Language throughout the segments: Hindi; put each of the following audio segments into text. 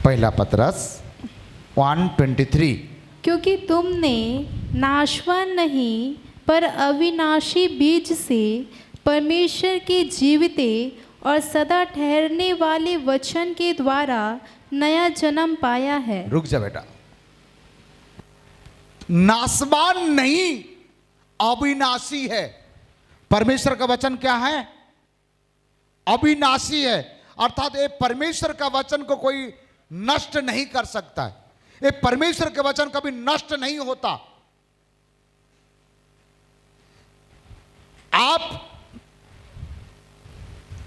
पहला पतरस 1:23। क्योंकि तुमने नाशवान नहीं पर अविनाशी बीज से परमेश्वर के जीविते और सदा ठहरने वाले वचन के द्वारा नया जन्म पाया है। रुक जा बेटा, नाशवान नहीं अविनाशी है। परमेश्वर का वचन क्या है? अविनाशी है, अर्थात ये परमेश्वर का वचन को कोई नष्ट नहीं कर सकता है। ये परमेश्वर के वचन कभी नष्ट नहीं होता। आप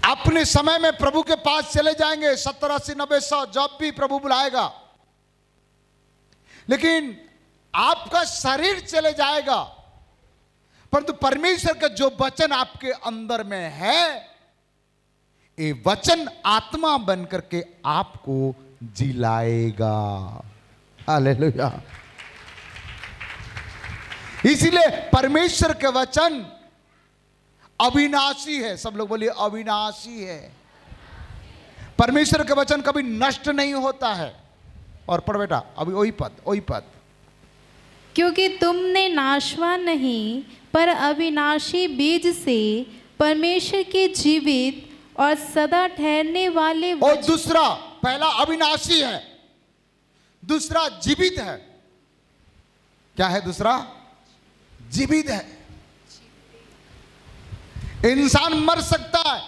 अपने समय में प्रभु के पास चले जाएंगे, 70, 80, 90, 100 जब भी प्रभु बुलाएगा, लेकिन आपका शरीर चले जाएगा, परंतु परमेश्वर का जो वचन आपके अंदर में है, ये वचन आत्मा बनकर के आपको जिलाएगा। हालेलुया। इसीलिए परमेश्वर के वचन अविनाशी है। सब लोग बोलिए अविनाशी है। परमेश्वर के वचन कभी नष्ट नहीं होता है। और पढ़ बेटा अभी वही पद। क्योंकि तुमने नाशवान नहीं पर अविनाशी बीज से परमेश्वर के जीवित और सदा ठहरने वाले और दूसरा, पहला अविनाशी है, दूसरा जीवित है। क्या है दूसरा? जीवित है। इंसान मर सकता है,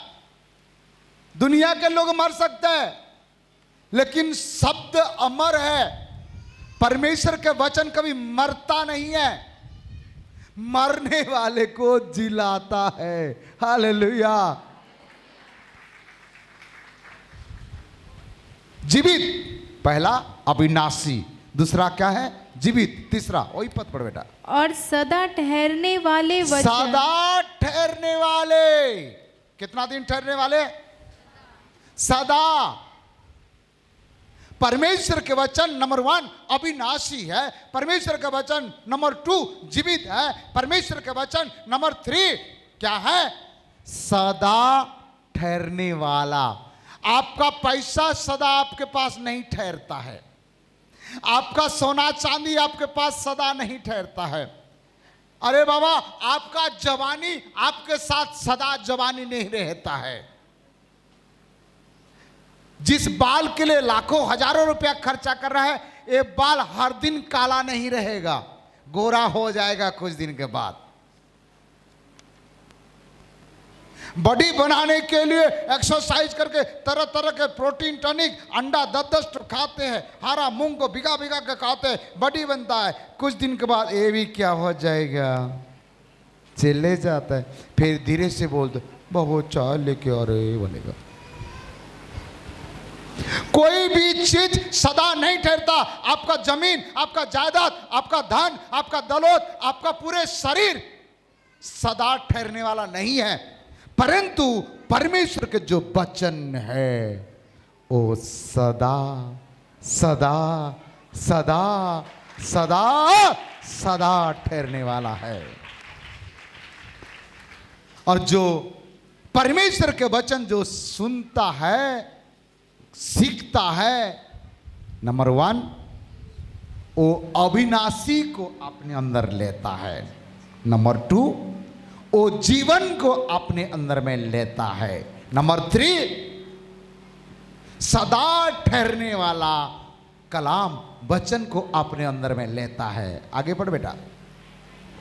दुनिया के लोग मर सकते हैं, लेकिन शब्द अमर है। परमेश्वर के वचन कभी मरता नहीं है, मरने वाले को जिलाता है। हालेलुया। जीवित, पहला अविनाशी, दूसरा क्या है? जीवित, तीसरा वही पद पढ़ बेटा। और सदा ठहरने वाले वचन। सदा ठहरने वाले। कितना दिन ठहरने वाले? सदा। परमेश्वर के वचन नंबर 1 अविनाशी है, परमेश्वर का वचन नंबर 2 जीवित है, परमेश्वर के वचन नंबर 3 क्या है? सदा ठहरने वाला। आपका पैसा सदा आपके पास नहीं ठहरता है, आपका सोना चांदी आपके पास सदा नहीं ठहरता है। अरे बाबा, आपका जवानी आपके साथ सदा जवानी नहीं रहता है। जिस बाल के लिए लाखों हजारों रुपया खर्चा कर रहा है, ये बाल हर दिन काला नहीं रहेगा, गोरा हो जाएगा कुछ दिन के बाद। बॉडी बनाने के लिए एक्सरसाइज करके तरह तरह के प्रोटीन टॉनिक, अंडा 10-10 खाते हैं, हरा मूंग को भिगा भिगा के खाते हैं, बॉडी बनता है। कुछ दिन के बाद ये भी क्या हो जाएगा, चले जाता है। फिर धीरे से बोल दो, बहुत चाय लेके आ रहे बनेगा। कोई भी चीज सदा नहीं ठहरता। आपका जमीन, आपका जायदाद, आपका धन, आपका दौलत, आपका पूरे शरीर सदा ठहरने वाला नहीं है, परंतु परमेश्वर के जो वचन है वो सदा सदा सदा सदा सदा ठहरने वाला है। और जो परमेश्वर के वचन जो सुनता है, सीखता है, नंबर 1 वो अविनाशी को अपने अंदर लेता है, नंबर 2 वो जीवन को अपने अंदर में लेता है, नंबर 3 सदा ठहरने वाला कलाम वचन को अपने अंदर में लेता है। आगे पढ़ बेटा।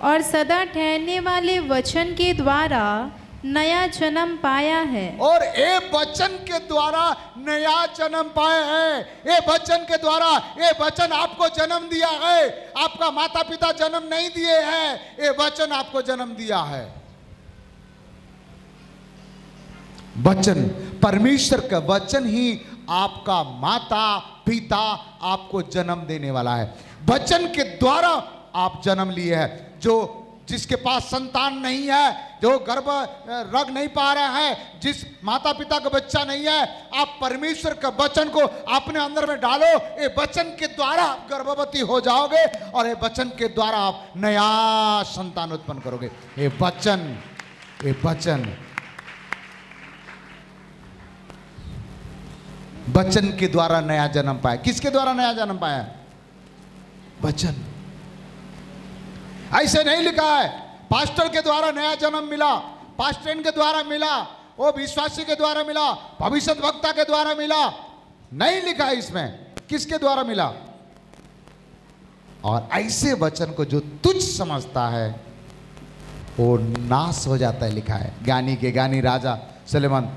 और सदा ठहरने वाले वचन के द्वारा नया जन्म पाया है। और ये वचन के द्वारा नया जन्म पाए हैं। ये वचन के द्वारा, ये वचन आपको जन्म दिया है। आपका माता पिता जन्म नहीं दिए हैं, ये वचन आपको जन्म दिया है। वचन, परमेश्वर का वचन ही आपका माता पिता आपको जन्म देने वाला है। वचन के द्वारा आप जन्म लिए हैं। जिसके पास संतान नहीं है, जो गर्भ रग नहीं पा रहा है, जिस माता पिता का बच्चा नहीं है, आप परमेश्वर का वचन को अपने अंदर में डालो। ये वचन के द्वारा आप गर्भवती हो जाओगे और ये वचन के द्वारा आप नया संतान उत्पन्न करोगे। ये वचन वचन के द्वारा नया जन्म पाया। किसके द्वारा नया जन्म पाया? वचन। ऐसे नहीं लिखा है पास्टर के द्वारा नया जन्म मिला, पास्टर के द्वारा मिला, वो विश्वासी के द्वारा मिला, भविष्यद्वक्ता के द्वारा मिला। नहीं लिखा है इसमें किसके द्वारा मिला। और ऐसे वचन को जो तुच्छ समझता है वो नाश हो जाता है। लिखा है ज्ञानी के ज्ञानी राजा सुलेमान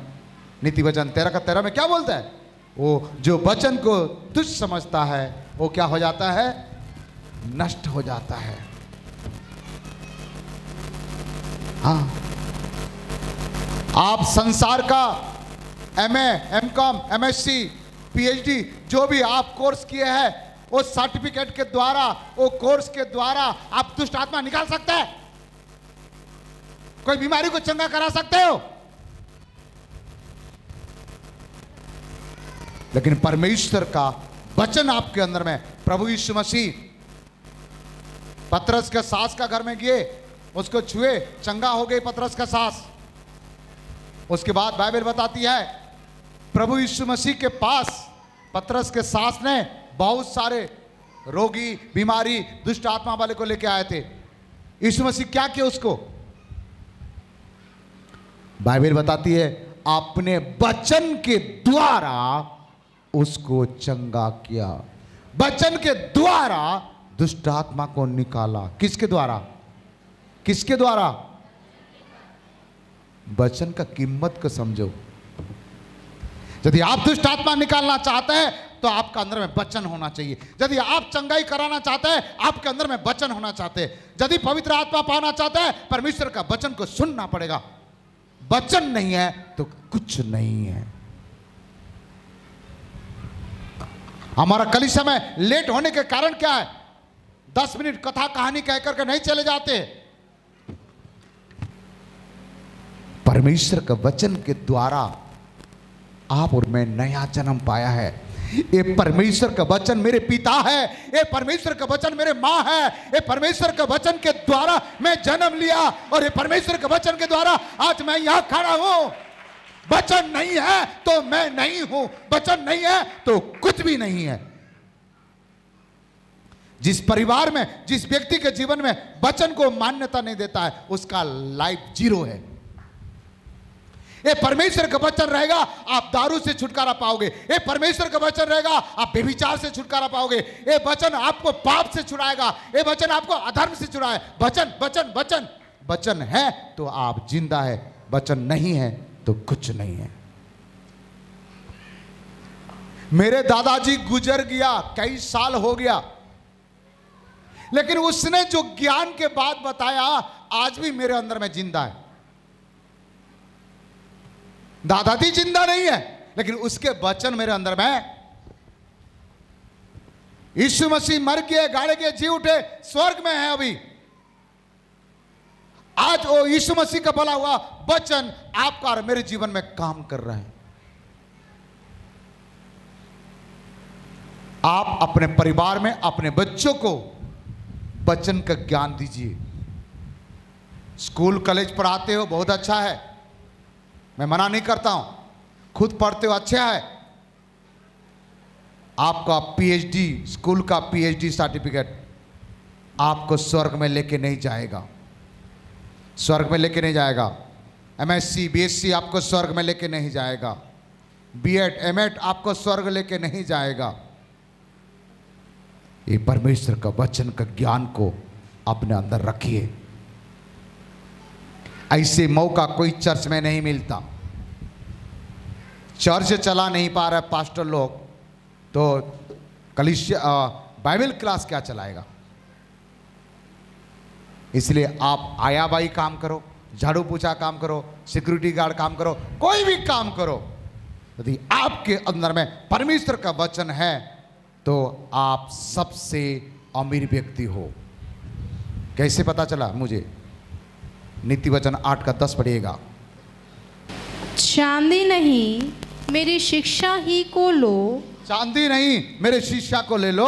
नीति वचन 13 में क्या बोलता है? वो जो वचन को तुच्छ समझता है वो क्या हो जाता है? नष्ट हो जाता है। हाँ, आप संसार का MA, MCOM, MSc, PhD जो भी आप कोर्स किए हैं वो सर्टिफिकेट के द्वारा, वो कोर्स के द्वारा आप दुष्ट आत्मा निकाल सकते हैं? कोई बीमारी को चंगा करा सकते हो? लेकिन परमेश्वर का वचन आपके अंदर में, प्रभु यीशु मसीह पतरस के सास का घर में गए, उसको छुए, चंगा हो गई पतरस का सास। उसके बाद बाइबल बताती है प्रभु यीशु मसीह के पास पतरस के सास ने बहुत सारे रोगी, बीमारी, दुष्ट आत्मा वाले को लेके आए थे। यीशु मसीह क्या किया उसको? बाइबल बताती है अपने वचन के द्वारा उसको चंगा किया। वचन के द्वारा दुष्ट आत्मा को निकाला। किसके द्वारा? किसके द्वारा? वचन का कीमत को समझो। यदि आप दुष्ट आत्मा निकालना चाहते हैं तो आपका अंदर में वचन होना चाहिए। यदि आप चंगाई कराना चाहते हैं आपके अंदर में वचन होना चाहते हैं। यदि पवित्र आत्मा पाना चाहते हैं परमेश्वर का वचन को सुनना पड़ेगा। वचन नहीं है तो कुछ नहीं है। हमारा कलीसिया में लेट होने के कारण क्या है? 10 मिनट कथा कहानी कह करके नहीं चले जाते। परमेश्वर का वचन के द्वारा आप और मैं नया जन्म पाया है। ये परमेश्वर का वचन मेरे पिता है, ये परमेश्वर का वचन मेरे माँ है, ये परमेश्वर का वचन के द्वारा मैं जन्म लिया और ये परमेश्वर के वचन के द्वारा आज मैं यहां खड़ा हूं। वचन नहीं है तो मैं नहीं हूं, वचन नहीं है तो कुछ भी नहीं है। जिस परिवार में, जिस व्यक्ति के जीवन में वचन को मान्यता नहीं देता है उसका लाइफ जीरो है। ये परमेश्वर का वचन रहेगा आप दारू से छुटकारा पाओगे। ये परमेश्वर का वचन रहेगा आप व्यभिचार से छुटकारा पाओगे। ये वचन आपको पाप से छुड़ाएगा। ये वचन आपको अधर्म से छुड़ाए। वचन वचन वचन वचन है तो आप जिंदा है, वचन नहीं है तो कुछ नहीं है। मेरे दादाजी गुजर गया, कई साल हो गया, लेकिन उसने जो ज्ञान के बाद बताया आज भी मेरे अंदर में जिंदा है। दादाजी जिंदा नहीं है लेकिन उसके वचन मेरे अंदर में। यीशु मसीह मर गए, गाड़े गए, जी उठे, स्वर्ग में है अभी। आज वो यीशु मसीह का बोला हुआ वचन आपका और मेरे जीवन में काम कर रहे हैं। आप अपने परिवार में अपने बच्चों को वचन का ज्ञान दीजिए। स्कूल कॉलेज पढ़ाते हो बहुत अच्छा है, मैं मना नहीं करता हूं, खुद पढ़ते हो अच्छा है। आपका PhD, स्कूल का PhD सर्टिफिकेट आपको स्वर्ग में लेके नहीं जाएगा, स्वर्ग में लेके नहीं जाएगा। MSc, BSc आपको स्वर्ग में लेके नहीं जाएगा। B.Ed, M.Ed आपको स्वर्ग लेके नहीं जाएगा। ये परमेश्वर का वचन का ज्ञान को अपने अंदर रखिए। ऐसे मौका कोई चर्च में नहीं मिलता। चर्च चला नहीं पा रहा पास्टर लोग तो कलीसिया बाइबल क्लास क्या चलाएगा? इसलिए आप आयाबाई काम करो, झाड़ू पोछा काम करो, सिक्योरिटी गार्ड काम करो, कोई भी काम करो, यदि आपके अंदर में परमेश्वर का वचन है तो आप सबसे अमीर व्यक्ति हो। कैसे पता चला मुझे? नीति वचन 8:10 पढ़िएगा। चांदी नहीं मेरी शिक्षा ही को लो, चांदी नहीं मेरे शिक्षा को ले लो,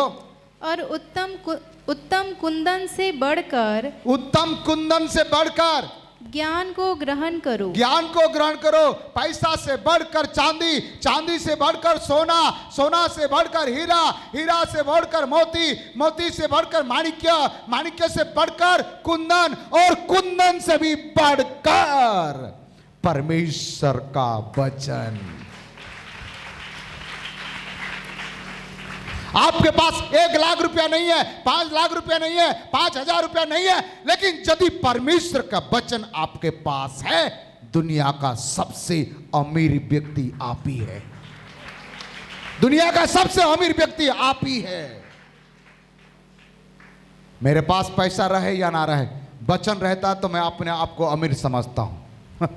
और उत्तम कुंदन से बढ़कर, उत्तम कुंदन से बढ़कर ज्ञान को ग्रहण करो। ज्ञान को ग्रहण करो। पैसा से बढ़कर चांदी, चांदी से बढ़कर सोना, सोना से बढ़कर हीरा, हीरा से बढ़कर मोती, मोती से बढ़कर माणिक्य, माणिक्य से बढ़कर कुंदन, और कुंदन से भी बढ़कर परमेश्वर का वचन। आपके पास 1 लाख रुपया नहीं है, 5 लाख रुपया नहीं है, 5,000 रुपया नहीं है, लेकिन यदि परमेश्वर का वचन आपके पास है, दुनिया का सबसे अमीर व्यक्ति आप ही है। दुनिया का सबसे अमीर व्यक्ति आप ही है। मेरे पास पैसा रहे या ना रहे, वचन रहता तो मैं अपने आप को अमीर समझता हूं।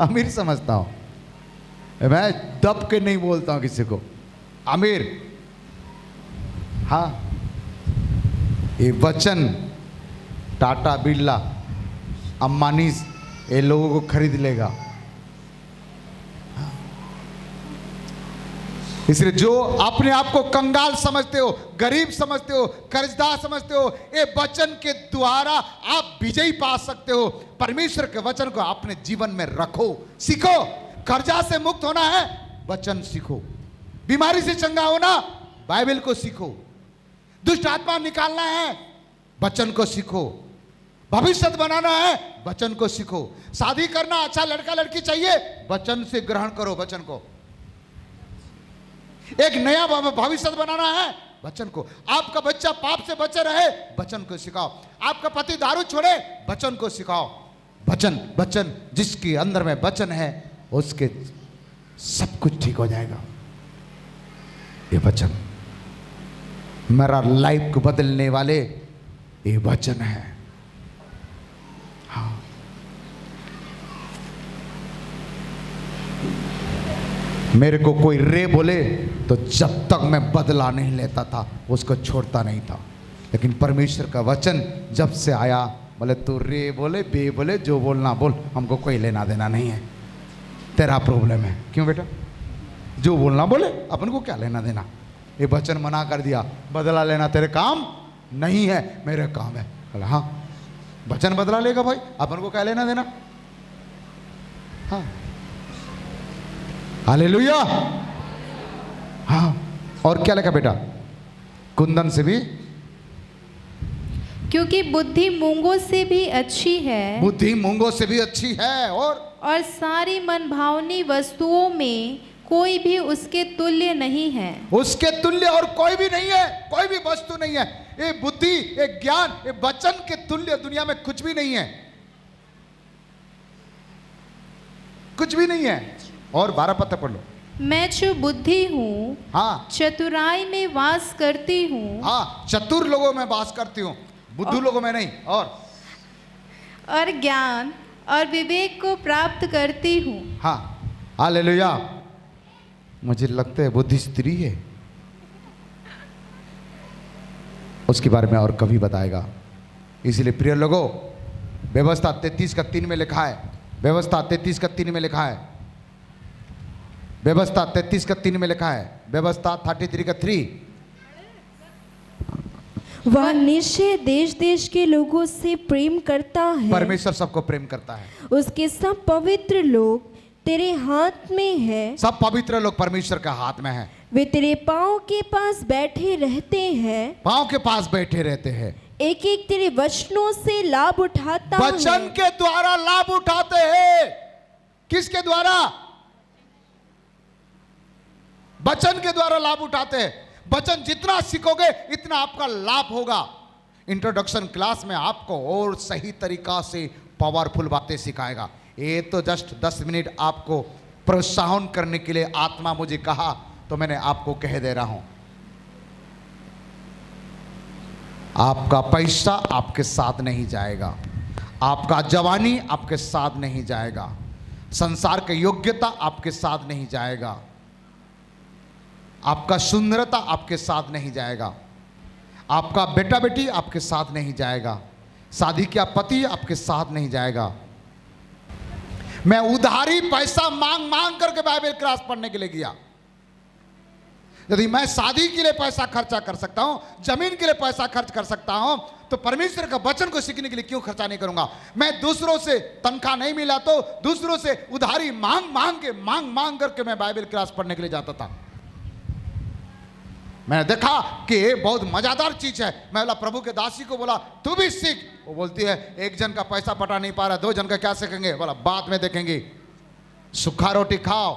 अमीर समझता हूं, मैं दब के नहीं बोलता हूं किसी को अमीर। हाँ, ये वचन टाटा, बिरला, अंबानी ये लोगों को खरीद लेगा। इसलिए जो अपने आप को कंगाल समझते हो, गरीब समझते हो, कर्जदार समझते हो, ये वचन के द्वारा आप विजयी पा सकते हो। परमेश्वर के वचन को अपने जीवन में रखो, सीखो। कर्जा से मुक्त होना है, वचन सीखो। बीमारी से चंगा होना, बाइबल को सीखो। दुष्ट आत्मा निकालना है, वचन को सीखो। भविष्य बनाना है, वचन को सीखो। शादी करना, अच्छा लड़का लड़की चाहिए, वचन से ग्रहण करो वचन को। एक नया भविष्य बनाना है, वचन को। आपका बच्चा पाप से बचे रहे, वचन को सिखाओ। आपका पति दारू छोड़े, वचन को सिखाओ। वचन, वचन, जिसके अंदर में वचन है उसके सब कुछ ठीक हो जाएगा। ये वचन मेरा लाइफ को बदलने वाले ये वचन है। हाँ, मेरे को कोई रे बोले तो जब तक मैं बदला नहीं लेता था उसको छोड़ता नहीं था, लेकिन परमेश्वर का वचन जब से आया, बोले तू रे बोले, बे बोले, जो बोलना बोल, हमको कोई लेना देना नहीं है, तेरा प्रॉब्लम है। क्यों बेटा? जो बोलना बोले, अपन को क्या लेना देना। ये वचन मना कर दिया, बदला लेना तेरे काम नहीं है, मेरे काम है। बोला हाँ, वचन बदला लेगा भाई, अपन को क्या लेना देना। हाँ, हालेलुया। हाँ, और क्या लिखा बेटा? कुंदन से भी, क्योंकि बुद्धि मूंगों से भी अच्छी है, बुद्धि मूंगों से भी अच्छी है, और सारी मनभावनी वस्तुओं में कोई भी उसके तुल्य नहीं है। उसके तुल्य और कोई भी नहीं है, कोई भी वस्तु नहीं है। ये बुद्धि, ये ज्ञान, ये वचन के तुल्य दुनिया में कुछ भी नहीं है, कुछ भी नहीं है। और 12 पद पढ़ लो। मैं जो बुद्धि हूँ, हाँ, चतुराई में वास करती हूँ। हाँ, चतुर लोगों में वास करती हूँ, बुद्धू लोगों में नहीं। और ज्ञान और विवेक को प्राप्त करती हूँ। हाँ, हालेलुया। मुझे लगता है बुद्धि स्त्री है, उसके बारे में और कभी बताएगा। इसलिए प्रिय लोगों, व्यवस्था 33:3 में लिखा है, व्यवस्था 33:3 में लिखा है, व्यवस्था 33:3 में लिखा है, व्यवस्था 33:3। वह निश्चय देश देश के लोगों से प्रेम करता है। परमेश्वर सबको प्रेम करता है। उसके सब पवित्र लोग तेरे हाथ में है। सब पवित्र लोग परमेश्वर के हाथ में हैं। वे तेरे पाँव के पास बैठे रहते हैं। पाँव के पास बैठे रहते हैं। एक एक तेरे वचनों से लाभ उठाता वचन है। के द्वारा लाभ उठाते हैं। किसके द्वारा? वचन के द्वारा लाभ उठाते हैं। वचन जितना सीखोगे इतना आपका लाभ होगा। इंट्रोडक्शन क्लास में आपको और सही तरीका से पावरफुल बातें सिखाएगा। ये तो जस्ट 10 मिनट आपको प्रोत्साहन करने के लिए आत्मा मुझे कहा तो मैंने आपको कह दे रहा हूं। आपका पैसा आपके साथ नहीं जाएगा, आपका जवानी आपके साथ नहीं जाएगा, संसार की योग्यता आपके साथ नहीं जाएगा, आपका सुंदरता आपके साथ नहीं जाएगा, आपका बेटा बेटी आपके साथ नहीं जाएगा, शादी का पति आपके साथ नहीं जाएगा। मैं उधारी पैसा मांग मांग करके बाइबल क्लास पढ़ने के लिए गया। यदि मैं शादी के लिए पैसा खर्चा कर सकता हूं, जमीन के लिए पैसा खर्च कर सकता हूं, तो परमेश्वर का वचन को सीखने के लिए क्यों खर्चा नहीं करूंगा? मैं दूसरों से तनख्वाह नहीं मिला तो दूसरों से उधारी मांग मांग करके मैं बाइबल क्लास पढ़ने के लिए जाता था। मैंने देखा कि ये बहुत मजादार चीज है। मैं बोला प्रभु के दासी को बोला तू भी सीख। वो बोलती है एक जन का पैसा पटा नहीं पा रहा, 2 जन का क्या सीखेंगे? बोला बाद में देखेंगे, सूखा रोटी खाओ,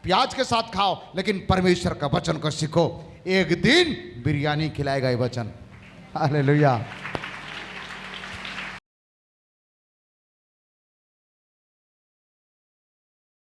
प्याज के साथ खाओ, लेकिन परमेश्वर का वचन को सीखो। एक दिन बिरयानी खिलाएगा ये वचन। हालेलुया।